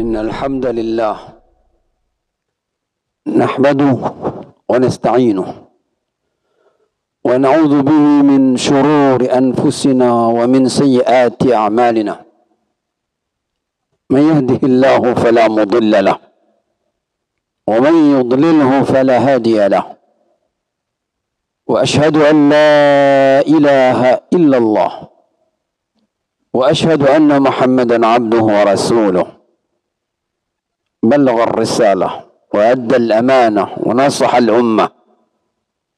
إن الحمد لله نحمده ونستعينه ونعوذ به من شرور أنفسنا ومن سيئات أعمالنا. من يهده الله فلا مضل له ومن يضلله فلا هادي له. وأشهد أن لا إله إلا الله وأشهد أن محمدا عبده ورسوله. بلغ الرسالة وأدى الأمانة ونصح الأمة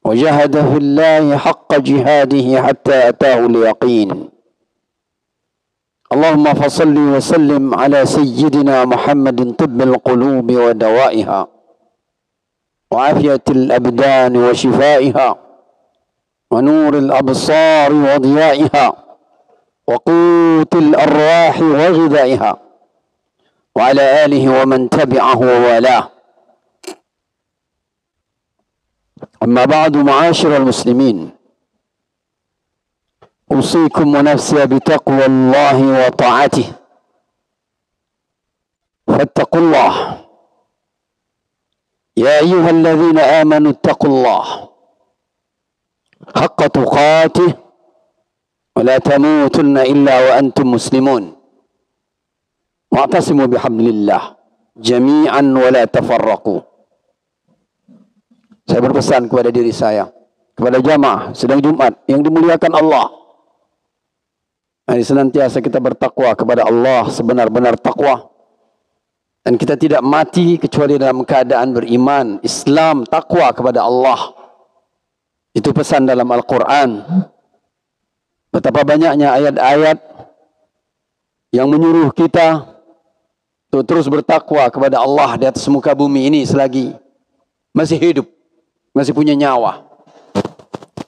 وجاهد في الله حق جهاده حتى أتاه اليقين. اللهم فصل وسلم على سيدنا محمد طب القلوب ودوائها وعافية الأبدان وشفائها ونور الأبصار وضيائها وقوت الأرواح وغذائها وعلى آله ومن تبعه ووالاه. أما بعد، معاشر المسلمين، أوصيكم ونفسي بتقوى الله وطاعته. فاتقوا الله يا أيها الذين آمنوا اتقوا الله حق تقاته ولا تموتن إلا وأنتم مسلمون. واعتصموا بحبل الله جميعا ولا تفرقوا. Saya berpesan kepada diri saya, kepada jamaah sedang Jumat yang dimuliakan Allah, mari senantiasa kita bertakwa kepada Allah sebenar-benar takwa, dan kita tidak mati kecuali dalam keadaan beriman, Islam, takwa kepada Allah. Itu pesan dalam Al-Quran. Betapa banyaknya ayat-ayat yang menyuruh kita untuk terus bertakwa kepada Allah di atas muka bumi ini selagi masih hidup, masih punya nyawa.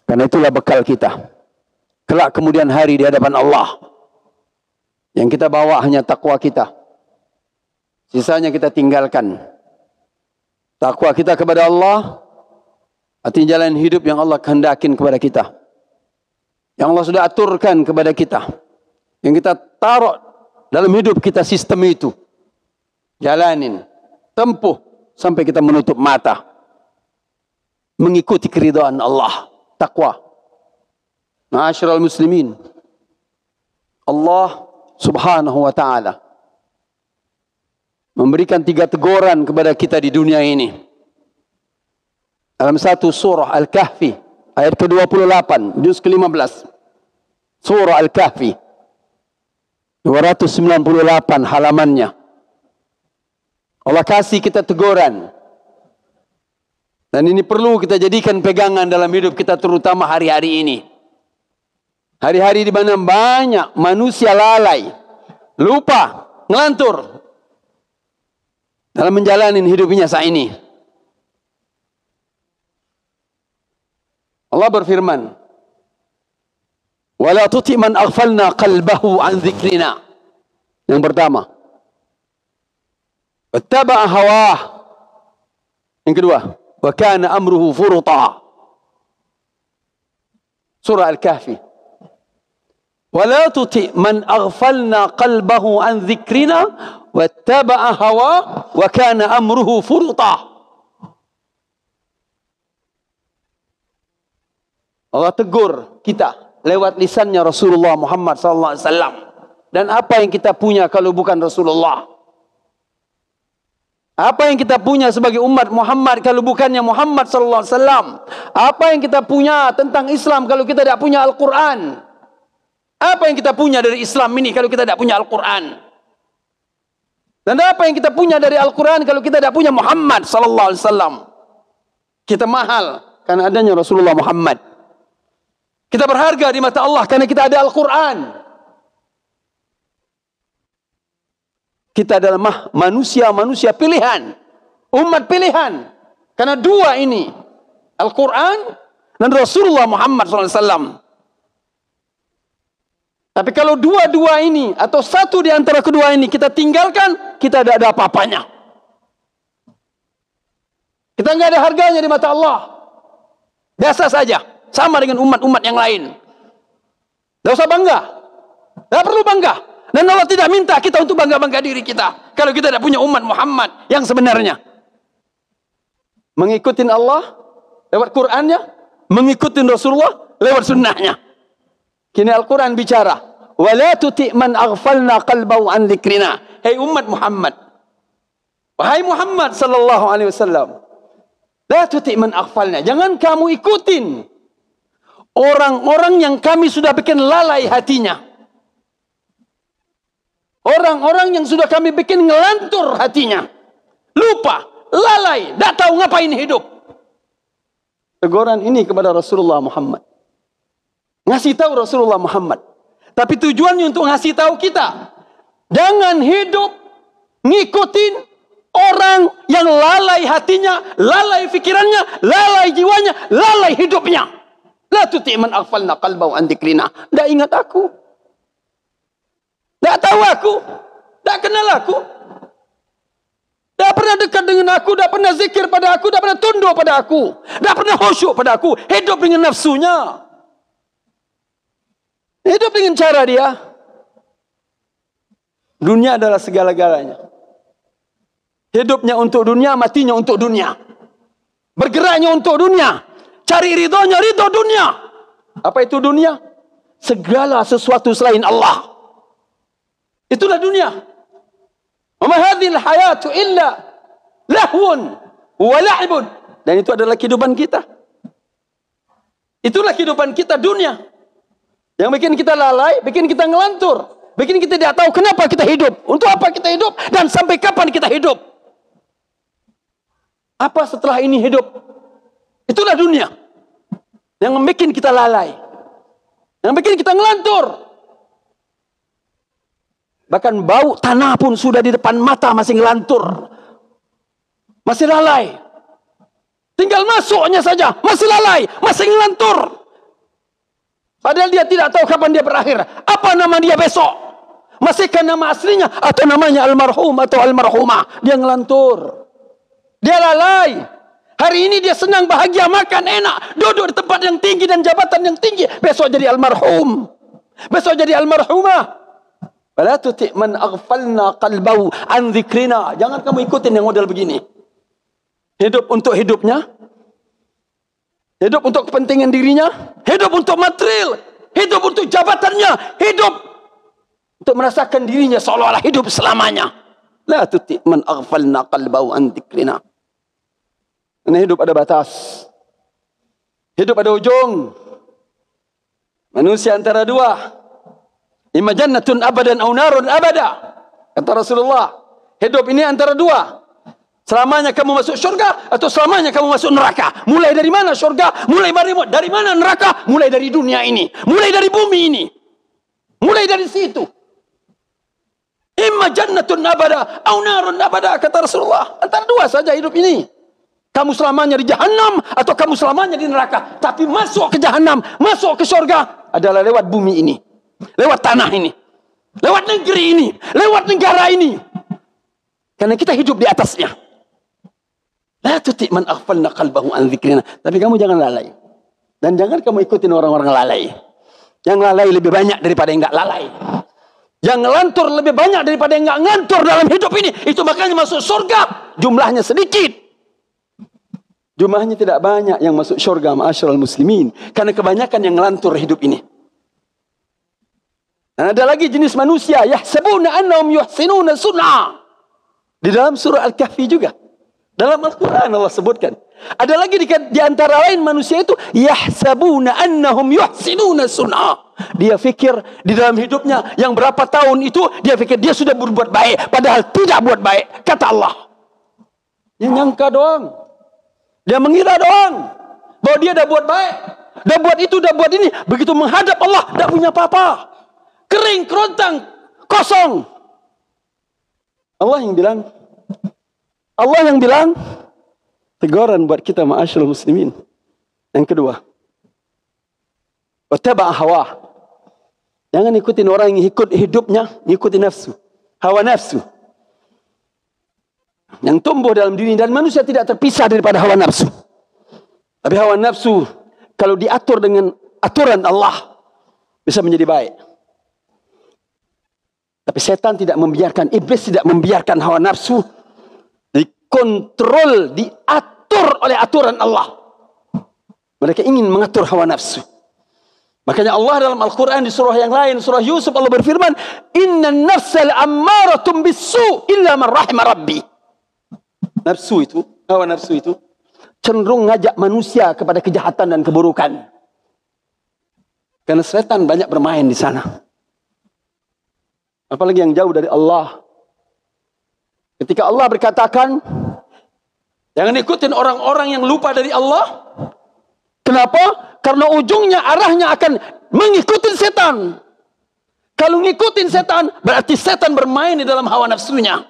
Karena itulah bekal kita kelak kemudian hari di hadapan Allah. Yang kita bawa hanya takwa kita, sisanya kita tinggalkan. Takwa kita kepada Allah artinya jalan hidup yang Allah kehendakin kepada kita, yang Allah sudah aturkan kepada kita, yang kita taruh dalam hidup kita. Sistem itu jalanin, tempuh sampai kita menutup mata, mengikuti keridhaan Allah. Takwa. Ma'asyiral muslimin, Allah subhanahu wa ta'ala memberikan 3 teguran kepada kita di dunia ini. Dalam satu surah Al-Kahfi ayat ke-28, juz ke-15. Surah Al-Kahfi 298 halamannya. Allah kasih kita teguran. Dan ini perlu kita jadikan pegangan dalam hidup kita, terutama hari-hari ini. Hari-hari di mana banyak manusia lalai, lupa, ngelantur dalam menjalani hidupnya saat ini. Allah berfirman, "Wala tuti man aghfalna qalbahu an dzikrina." Yang pertama, wattaba'a hawah. Yang kedua, wa kana amruhu furuta. Surah Al-Kahfi. Wala tuti man aghfalna qalbahu an dzikrina wattaba'a hawa wa kana amruhu furuta. Allah tegur kita lewat lisannya Rasulullah Muhammad sallallahu alaihi wasallam. Dan apa yang kita punya kalau bukan Rasulullah? Apa yang kita punya sebagai umat Muhammad kalau bukannya Muhammad sallallahu alaihi wasallam? Apa yang kita punya tentang Islam kalau kita tidak punya Al-Quran? Apa yang kita punya dari Islam ini kalau kita tidak punya Al-Quran? Dan apa yang kita punya dari Al-Quran kalau kita tidak punya Muhammad sallallahu alaihi wasallam? Kita mahal karena adanya Rasulullah Muhammad. Kita berharga di mata Allah karena kita ada Al-Quran. Kita adalah manusia-manusia pilihan, umat pilihan. Karena 2 ini, Al-Quran dan Rasulullah Muhammad SAW. Tapi kalau 2 ini, atau satu di antara kedua ini kita tinggalkan, kita tidak ada apa-apanya. Kita nggak ada harganya di mata Allah. Biasa saja. sama dengan umat-umat yang lain. Tidak usah bangga. Tidak perlu bangga. Dan Allah tidak minta kita untuk bangga-bangga diri kita. Kalau kita tidak punya umat Muhammad yang sebenarnya. Mengikuti Allah lewat Qur'annya. Mengikuti Rasulullah lewat sunnahnya. Kini Al-Quran bicara. وَلَا تُطِعْ مَنْ أَغْفَلْنَا قَلْبَهُ عَنْ ذِكْرِنَا. Hei umat Muhammad. Wahai Muhammad sallallahu alaihi wasallam. La tuti' man aghfalna. Jangan kamu ikutin orang-orang yang kami sudah bikin lalai hatinya. Orang-orang yang sudah kami bikin ngelantur hatinya. Lupa, lalai, tak tahu ngapain hidup. Teguran ini kepada Rasulullah Muhammad. Ngasih tahu Rasulullah Muhammad. Tapi tujuannya untuk ngasih tahu kita. Jangan hidup ngikutin orang yang lalai hatinya, lalai fikirannya, lalai jiwanya, lalai hidupnya. La tuti' man aghfalna qalbahu an dzikrina. Tak ingat aku. Tak tahu aku. Tak kenal aku. Tak pernah dekat dengan aku, tak pernah zikir pada aku, tak pernah tunduk pada aku, tak pernah khusyuk pada aku. Hidup dengan nafsunya. Hidup dengan cara dia. Dunia adalah segala-galanya. Hidupnya untuk dunia, matinya untuk dunia. Bergeraknya untuk dunia. Cari ridhonya, ridho dunia. Apa itu dunia? Segala sesuatu selain Allah. Itulah dunia. Wa ma hadhil hayatu illa lahwun wa la'ibun. Dan itu adalah kehidupan kita. Itulah kehidupan kita dunia. Yang bikin kita lalai, bikin kita ngelantur, bikin kita tidak tahu kenapa kita hidup, untuk apa kita hidup, dan sampai kapan kita hidup. Apa setelah ini hidup? Itulah dunia. Yang membuat kita lalai. Yang bikin kita ngelantur. Bahkan bau tanah pun sudah di depan mata masih ngelantur. Masih lalai. Tinggal masuknya saja, masih lalai, masih ngelantur. Padahal dia tidak tahu kapan dia berakhir. Apa nama dia besok? Masihkah nama aslinya? Atau namanya almarhum atau almarhumah? Dia ngelantur. Dia lalai. Hari ini dia senang, bahagia, makan enak, duduk di tempat yang tinggi dan jabatan yang tinggi. Besok jadi almarhum. Besok jadi almarhumah. Wala tuti' man aghfalna qalbahu an dzikrina. Jangan kamu ikutin yang model begini. Hidup untuk hidupnya. Hidup untuk kepentingan dirinya. Hidup untuk material. Hidup untuk jabatannya. Hidup untuk merasakan dirinya seolah-olah hidup selamanya. La tuti' man aghfalna qalbahu an dzikrina. Karena hidup ada batas. Hidup ada ujung. Manusia antara dua. Imma jannatun abadan au narun abada. Kata Rasulullah. Hidup ini antara dua. Selamanya kamu masuk syurga atau selamanya kamu masuk neraka. Mulai dari mana syurga? Mulai dari mana neraka? Mulai dari dunia ini. Mulai dari bumi ini. Mulai dari situ. Imma jannatun abada au narun abada, kata Rasulullah. Antara dua saja hidup ini. Kamu selamanya di jahannam atau kamu selamanya di neraka. Tapi masuk ke jahannam, masuk ke syurga adalah lewat bumi ini. Lewat tanah ini. Lewat negeri ini. Lewat negara ini. Karena kita hidup di atasnya. La tuti' man aghfalna qalbahu an dzikrina. Tapi kamu jangan lalai. Dan jangan kamu ikutin orang-orang lalai. Yang lalai lebih banyak daripada yang enggak lalai. Yang ngelantur lebih banyak daripada yang enggak ngantur dalam hidup ini. Itu makanya masuk surga jumlahnya sedikit. Jumlahnya tidak banyak yang masuk surga, ma'asyiral muslimin. Karena kebanyakan yang ngelantur hidup ini. Dan ada lagi jenis manusia, yahsabuna annahum yuhsinuna sun'a. Di dalam surah Al-Kahfi juga. Dalam Al-Quran Allah sebutkan. Ada lagi di antara lain manusia itu, yahsabuna annahum yuhsinuna sun'a. Dia fikir di dalam hidupnya yang berapa tahun itu, dia fikir dia sudah berbuat baik. Padahal tidak buat baik. Kata Allah. Dia nyangka doang. Dia mengira doang. Bahwa dia dah buat baik. Dah buat itu, dah buat ini. Begitu menghadap Allah, tak punya apa-apa. Kering, kerontang, kosong. Allah yang bilang, teguran buat kita ma'asyiral muslimin. Yang kedua, wattaba'a hawa. Jangan ikutin orang yang ikut hidupnya, ikutin nafsu. Hawa nafsu. Yang tumbuh dalam diri dan manusia tidak terpisah daripada hawa nafsu. Tapi hawa nafsu kalau diatur dengan aturan Allah bisa menjadi baik. Tapi setan tidak membiarkan, iblis tidak membiarkan hawa nafsu dikontrol, diatur oleh aturan Allah. Mereka ingin mengatur hawa nafsu. Makanya Allah dalam Al-Quran di surah yang lain, surah Yusuf, Allah berfirman, Inna nafsa la'ammaratum bisu illa man rahima rabbi. Nafsu itu, hawa nafsu itu cenderung ngajak manusia kepada kejahatan dan keburukan. Karena setan banyak bermain di sana. Apalagi yang jauh dari Allah. Ketika Allah berkatakan, jangan ikutin orang-orang yang lupa dari Allah. Kenapa? Karena ujungnya, arahnya akan mengikuti setan. Kalau ngikutin setan, berarti setan bermain di dalam hawa nafsunya.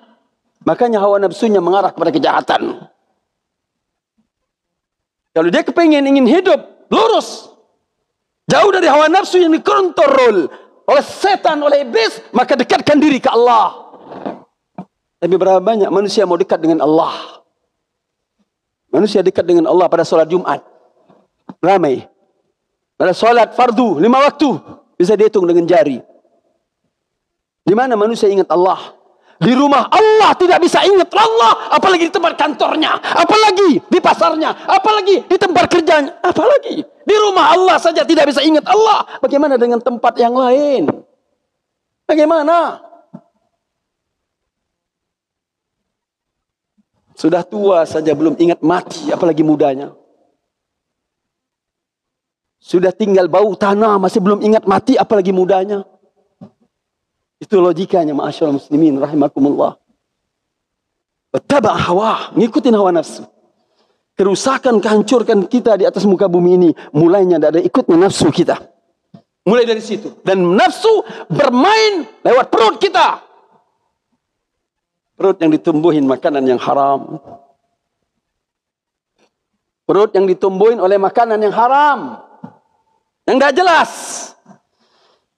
Makanya hawa nafsunya mengarah kepada kejahatan. Kalau dia kepingin ingin hidup lurus, jauh dari hawa nafsu yang dikontrol oleh setan, oleh iblis, maka dekatkan diri ke Allah. Tapi berapa banyak manusia mau dekat dengan Allah? Manusia dekat dengan Allah pada sholat Jumat. Ramai. Pada sholat fardu 5 waktu bisa dihitung dengan jari. Di mana manusia ingat Allah? Di rumah Allah tidak bisa ingat Allah, apalagi di tempat kantornya, apalagi di pasarnya, apalagi di tempat kerjanya, apalagi di rumah Allah saja tidak bisa ingat Allah. Bagaimana dengan tempat yang lain? Bagaimana? Sudah tua saja belum ingat mati, apalagi mudanya. Sudah tinggal bau tanah, masih belum ingat mati, apalagi mudanya. Itu logikanya, ma'asyiral muslimin, rahimakumullah. Taba' hawa, ngikutin hawa nafsu. Kerusakan, kehancurkan kita di atas muka bumi ini, mulainya dari ikutnya nafsu kita. Mulai dari situ. Dan nafsu bermain lewat perut kita. Perut yang ditumbuhin makanan yang haram. Perut yang ditumbuhin oleh makanan yang haram. Yang gak jelas.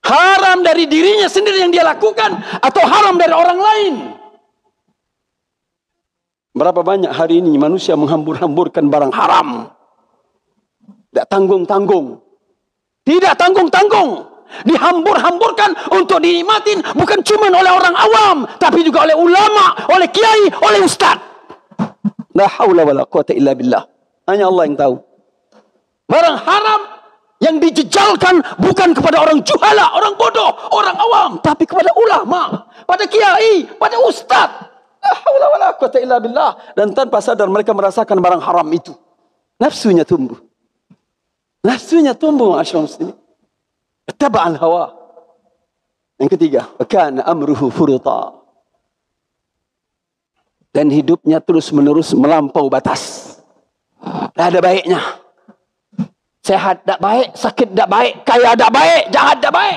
Haram dari dirinya sendiri yang dia lakukan, atau haram dari orang lain. Berapa banyak hari ini manusia menghambur-hamburkan barang haram. Tidak tanggung-tanggung. Tidak tanggung-tanggung. Dihambur-hamburkan untuk dinikmatin bukan cuma oleh orang awam, tapi juga oleh ulama, oleh kiai, oleh ustaz. La haula wala quwata illa billah. Hanya Allah yang tahu. Barang haram yang dijejalkan bukan kepada orang juhala, orang bodoh, orang awam, tapi kepada ulama, pada kiai, pada ustaz. La haula wala quwata illa billah. Dan tanpa sadar mereka merasakan barang haram itu. Nafsunya tumbuh. Nafsunya tumbuh, ma'asyiral muslimin. Taba'al hawa. Yang ketiga, kana amruhu furuta. Dan hidupnya terus-menerus melampau batas. Tak ada baiknya. Sehat tak baik, sakit tak baik, kaya tak baik, jahat tak baik.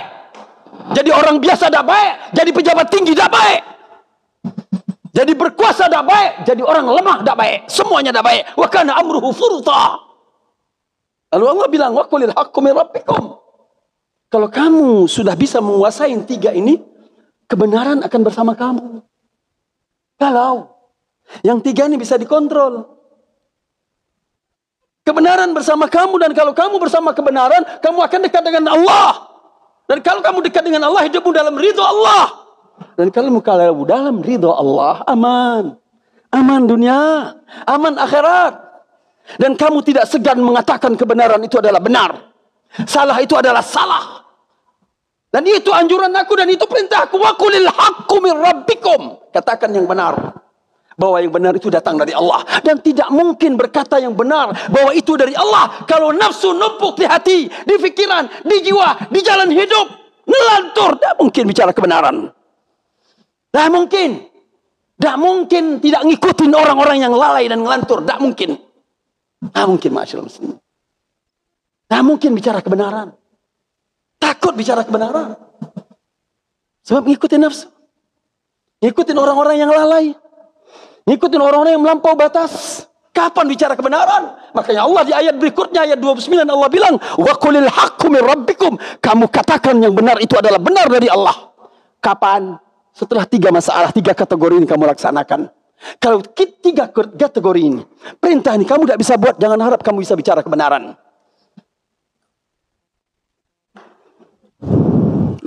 Jadi orang biasa tak baik, jadi pejabat tinggi tak baik. Jadi berkuasa tak baik, jadi orang lemah tak baik. Semuanya tak baik. Wa kana amruhu furuta. Lalu Allah bilang, wa qulil haqqu min rabbikum. Kalau kamu sudah bisa menguasai 3 ini, kebenaran akan bersama kamu. Kalau yang 3 ini bisa dikontrol, kebenaran bersama kamu, dan kalau kamu bersama kebenaran, kamu akan dekat dengan Allah. Dan kalau kamu dekat dengan Allah, hidupmu dalam ridho Allah. Dan kalau dalam ridho Allah, aman. Aman dunia, aman akhirat. Dan kamu tidak segan mengatakan kebenaran itu adalah benar. Salah itu adalah salah. Dan itu anjuran aku dan itu perintahku. Wa qulil haqqu min rabbikum. Katakan yang benar. Bahwa yang benar itu datang dari Allah. Dan tidak mungkin berkata yang benar bahwa itu dari Allah kalau nafsu numpuk di hati, di pikiran, di jiwa, di jalan hidup, ngelantur. Tidak mungkin bicara kebenaran. Tidak mungkin. Tidak mungkin tidak ngikutin orang-orang yang lalai dan ngelantur. Tidak mungkin. Tidak mungkin, ma'asyiral muslimin. Tidak mungkin bicara kebenaran. Takut bicara kebenaran. Sebab ngikutin nafsu. Ngikutin orang-orang yang lalai. Ngikutin orang-orang yang melampau batas. Kapan bicara kebenaran? Makanya Allah di ayat berikutnya, ayat 29, Allah bilang, wa qulil haqqu min rabbikum. Kamu katakan yang benar itu adalah benar dari Allah. Kapan? Setelah 3 masalah, 3 kategori ini kamu laksanakan. Kalau 3 kategori ini, perintah ini kamu tidak bisa buat, jangan harap kamu bisa bicara kebenaran.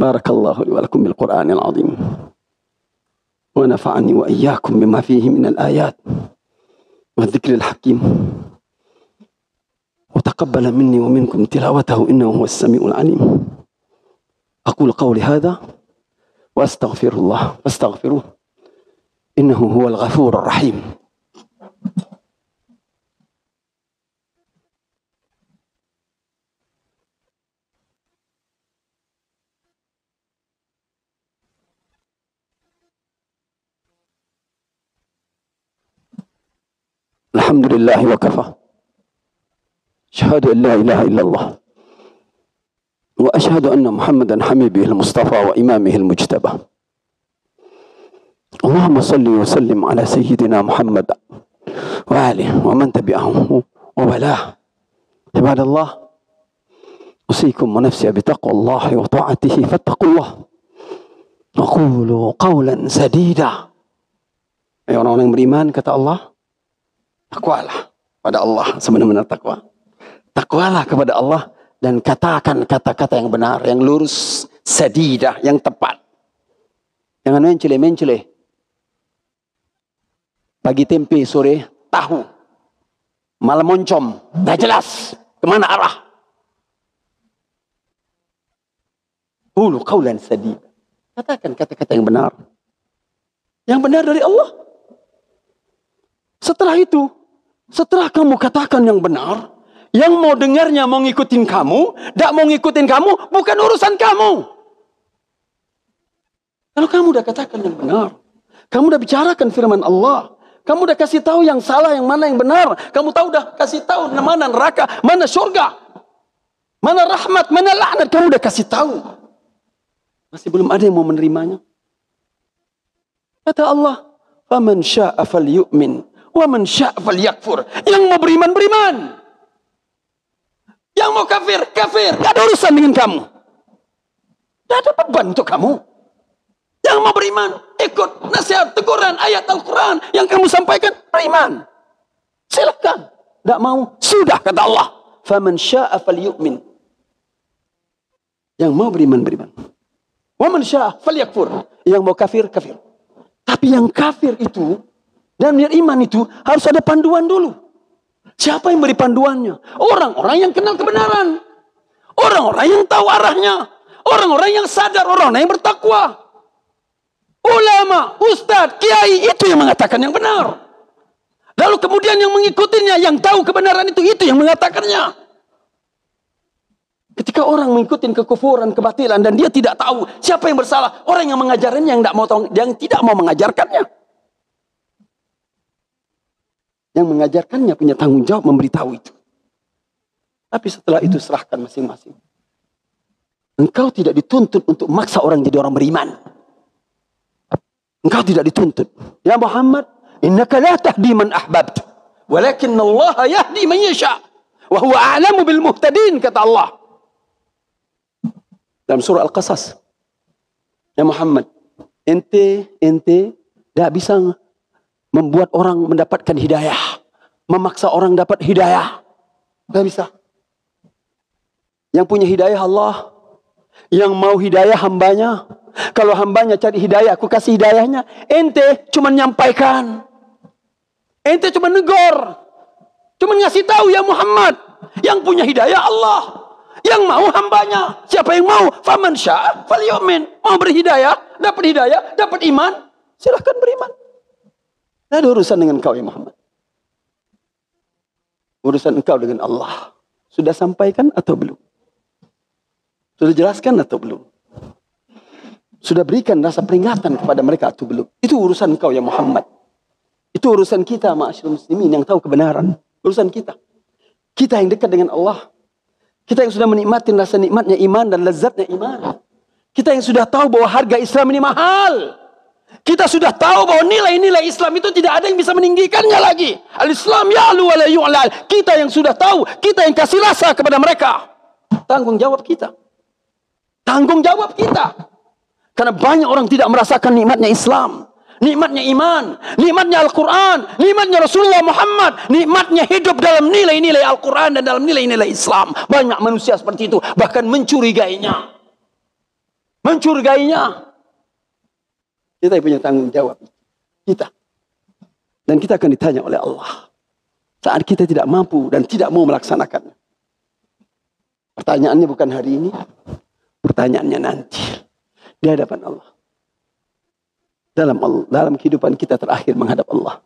Barakallahu li wa lakum bil Qur'anil azim. Wa nafa'ani wa iyyakum bima fihi minal ayat wa dzikril hakim. Wa taqabbala minni wa minkum tilawatahu innahu huwas samiul alim. Aqulu qawli hadha wa astaghfirullah fastaghfiruh innahu huwal ghafurur rahim. Alhamdulillah wa kafa. Asyhadu an la ilaha illallah. Wa asyhadu anna Muhammadan habibihil mustafa wa imamihil mujtaba. Allahumma salli wa sallim ala sayyidina Muhammad wa alihi wa man tabi'ahum wa walah. Ibadallah, usikum wa nafsi bitaqwallahi wa ta'atihi fattaqullah. Wa qulu qawlan sadida. Hai orang-orang yang beriman, kata Allah, takwalah pada Allah sebenar-benar takwa. Takwalah kepada Allah dan katakan kata-kata yang benar, yang lurus, sadidah, yang tepat. Jangan mencele-mencele. Pagi tempe, sore tahu. Malam moncom, dah jelas kemana arah. Qulu qawlan sadida. Katakan kata-kata yang benar. Yang benar dari Allah. Setelah itu, setelah kamu katakan yang benar, yang mau dengarnya mau ngikutin kamu, tidak mau ngikutin kamu, bukan urusan kamu. Kalau kamu udah katakan yang benar, kamu udah bicarakan firman Allah, kamu udah kasih tahu yang salah, yang mana yang benar, kamu tahu udah kasih tahu mana neraka, mana surga, mana rahmat, mana laknat, kamu udah kasih tahu. Masih belum ada yang mau menerimanya. Kata Allah, "Faman syaa'a falyu'min wa man syaa'a falyakfur." Yang mau beriman, beriman. Yang mau kafir, kafir. Gak ada urusan dengan kamu. Gak ada beban untuk kamu. Yang mau beriman, ikut nasihat, teguran, ayat Al-Quran yang kamu sampaikan, beriman. Silakan. Gak mau, sudah, kata Allah. Faman syaa'a falyu'min. Yang mau beriman, beriman. Wa man syaa'a falyakfur. Yang mau kafir, kafir. Tapi yang kafir itu dan beriman itu harus ada panduan dulu. Siapa yang beri panduannya? Orang-orang yang kenal kebenaran. Orang-orang yang tahu arahnya. Orang-orang yang sadar, orang-orang yang bertakwa. Ulama, ustadz, kiai, itu yang mengatakan yang benar. Lalu kemudian yang mengikutinya, yang tahu kebenaran itu yang mengatakannya. Ketika orang mengikuti kekufuran, kebatilan, dan dia tidak tahu siapa yang bersalah, orang yang mengajarannya yang tidak mau mengajarkannya. Yang mengajarkannya punya tanggung jawab memberitahu itu. Tapi setelah itu serahkan masing-masing. Engkau tidak dituntut untuk maksa orang jadi orang beriman. Engkau tidak dituntut. Ya Muhammad, innaka la tahdi man ahbabt, walakin Allah yahdi man yasha, wa huwa a'lamu bil muhtadin, kata Allah. Dalam surah Al-Qasas. Ya Muhammad, ente tidak bisa membuat orang mendapatkan hidayah. Memaksa orang dapat hidayah. Tidak bisa. Yang punya hidayah Allah. Yang mau hidayah hambanya. Kalau hambanya cari hidayah, aku kasih hidayahnya. Ente cuma nyampaikan. Ente cuma negor. Cuma ngasih tahu ya Muhammad. Yang punya hidayah Allah. Yang mau hambanya. Siapa yang mau? Faman syaa'a falyu'min. Mau berhidayah, dapat iman. Silahkan beriman. Tidak ada urusan dengan kau ya Muhammad. Urusan engkau dengan Allah. Sudah sampaikan atau belum? Sudah jelaskan atau belum? Sudah berikan rasa peringatan kepada mereka atau belum? Itu urusan engkau ya Muhammad. Itu urusan kita ma'asyiral muslimin yang tahu kebenaran. Urusan kita. Kita yang dekat dengan Allah. Kita yang sudah menikmati rasa nikmatnya iman dan lezatnya iman. Kita yang sudah tahu bahwa harga Islam ini mahal. Kita sudah tahu bahwa nilai-nilai Islam itu tidak ada yang bisa meninggikannya lagi. Al-Islam ya'lu wa la yu'lal. Kita yang sudah tahu, kita yang kasih rasa kepada mereka. Tanggung jawab kita. Tanggung jawab kita. Karena banyak orang tidak merasakan nikmatnya Islam. Nikmatnya iman. Nikmatnya Al-Quran. Nikmatnya Rasulullah Muhammad. Nikmatnya hidup dalam nilai-nilai Al-Quran dan dalam nilai-nilai Islam. Banyak manusia seperti itu. Bahkan mencurigainya. mencurigainya. Kita punya tanggung jawab. Kita. Dan kita akan ditanya oleh Allah saat kita tidak mampu dan tidak mau melaksanakannya. Pertanyaannya bukan hari ini, pertanyaannya nanti di hadapan Allah. Dalam kehidupan kita terakhir menghadap Allah.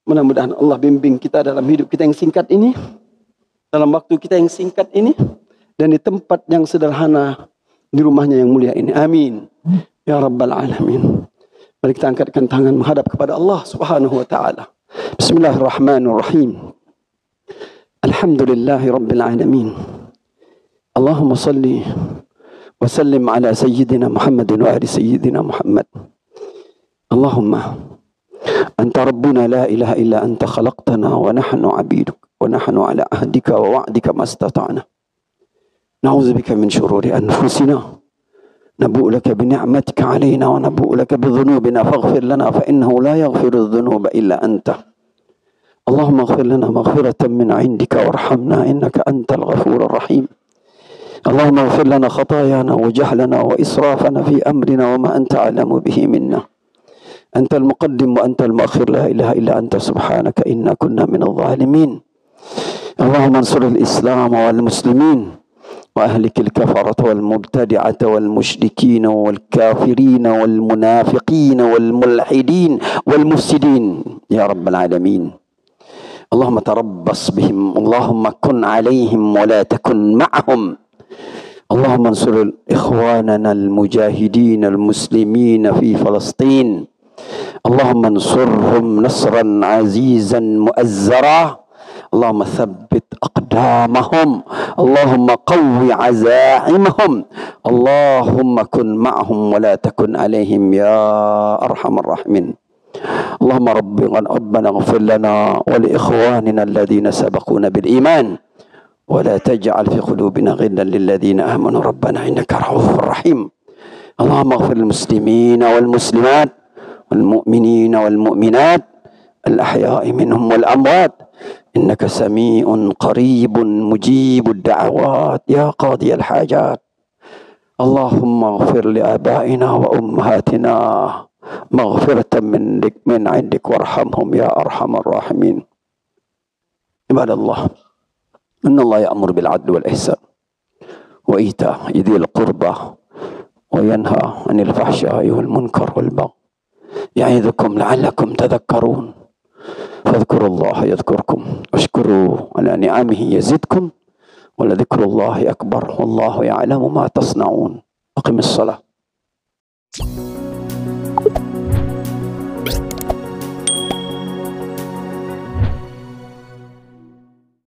Mudah-mudahan Allah bimbing kita dalam hidup kita yang singkat ini, dalam waktu kita yang singkat ini, dan di tempat yang sederhana di rumahnya yang mulia ini. Amin. Ya Rabbal Alamin. Mari kita angkatkan tangan menghadap kepada Allah Subhanahu wa taala. Bismillahirrahmanirrahim. Alhamdulillahi Rabbil Alamin. Allahumma salli wa sallim ala Sayyidina Muhammadin wa ali Sayyidina Muhammad. Allahumma Anta Rabbuna la ilaha illa Anta khalaqtana wa nahnu abiduk wa nahnu ala ahdika wa wa'dika mastata'na. Na'udzu bika min shururi anfusina. نبوء لك بنعمتك علينا ونبوء لك بذنوبنا فاغفر لنا فإنه لا يغفر الذنوب إلا أنت. اللهم اغفر لنا مغفرة من عندك وارحمنا إنك أنت الغفور الرحيم. اللهم اغفر لنا خطايانا وجهلنا وإسرافنا في أمرنا وما أنت أعلم به منا. أنت المقدم وأنت المؤخر لا إله إلا أنت سبحانك إنا كنا من الظالمين. اللهم انصر الإسلام والمسلمين وأهلك الكفرة والمبتدعة والمشركين والكافرين والمنافقين والملحدين والمفسدين يا رب العالمين. اللهم تربص بهم، اللهم كن عليهم ولا تكن معهم. اللهم انصر إخواننا المجاهدين المسلمين في فلسطين. اللهم انصرهم نصرا عزيزا مؤزرا. اللهم ثبت أقدامهم، اللهم قو عزائمهم، اللهم كن معهم ولا تكن عليهم يا أرحم الراحمين. اللهم ربنا اغفر لنا ولإخواننا الذين سبقونا بالإيمان ولا تجعل في قلوبنا غلا للذين آمنوا ربنا إنك رؤوف رحيم. اللهم اغفر للمسلمين والمسلمات والمؤمنين والمؤمنات الأحياء منهم والأموات إنك سميع قريب مجيب الدعوات يا قاضي الحاجات. اللهم اغفر لآبائنا وأمهاتنا مغفرة من عندك وارحمهم يا أرحم الراحمين. عباد الله، إن الله يأمر بالعدل والإحسان وإيتاء ذي القربى وينهى عن الفحشاء والمنكر والبغي يعظكم لعلكم تذكرون. فاذكروا الله يذكركم واشكروا على نعمه يزدكم ولذكر الله أكبر والله يعلم ما تصنعون. أقم الصلاة.